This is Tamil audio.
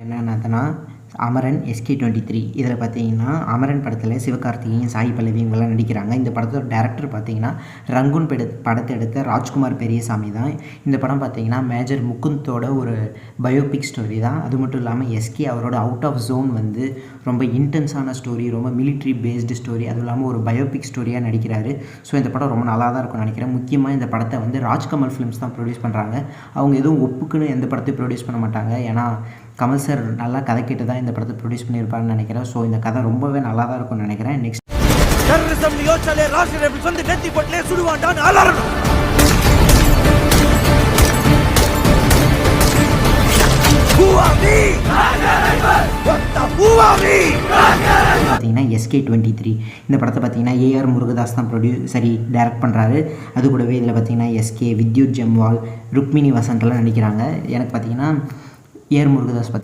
என்னென்னதுன்னா அமரன் SK23 இதில் பார்த்தீங்கன்னா அமரன் படத்தில் சிவகார்த்திகேயன் சாய் பல்லவி இவங்கெல்லாம் நடிக்கிறாங்க. இந்த படத்தோட டேரக்டர் பார்த்தீங்கன்னா ரங்கூன் படத்தை எடுத்த ராஜ்குமார் பெரியசாமி தான். இந்த படம் பார்த்தீங்கன்னா மேஜர் முகுந்தோட ஒரு பயோபிக் ஸ்டோரி தான். அது மட்டும் இல்லாமல் SK அவரோட அவுட் ஆஃப் ஜோன் வந்து ரொம்ப இன்டென்ஸான ஸ்டோரி, ரொம்ப மிலிட்ரி பேஸ்டு ஸ்டோரி, அதுவும் இல்லாமல் ஒரு பயோபிக் ஸ்டோரியாக நடிக்கிறாரு. ஸோ இந்த படம் ரொம்ப நல்லா தான் இருக்கும்னு நினைக்கிறேன். முக்கியமாக இந்த படத்தை வந்து ராஜ்கமல் ஃபிலிம்ஸ் தான் ப்ரொடியூஸ் பண்ணுறாங்க. அவங்க எதுவும் ஒப்புக்குன்னு எந்த படத்தையும் ப்ரொடியூஸ் பண்ண மாட்டாங்க. ஏன்னா கமல் சார் நல்லா கதை கேட்டு தான் இந்த படத்தை ப்ரொடியூஸ் பண்ணியிருப்பாருன்னு நினைக்கிறேன். ஸோ இந்த கதை ரொம்பவே நல்லா தான் இருக்கும்னு நினைக்கிறேன். நெக்ஸ்ட் பார்த்தீங்கன்னா SK23 இந்த படத்தை பார்த்தீங்கன்னா AR முருகதாஸ் தான் டைரக்ட் பண்ணுறாரு. அது கூடவே இதில் பார்த்தீங்கன்னா SK, வித்யுத் ஜெம்வால், ருக்மிணி வசந்த்லாம் நடிக்கிறாங்க. எனக்கு பார்த்தீங்கன்னா AR முருகதாஸ்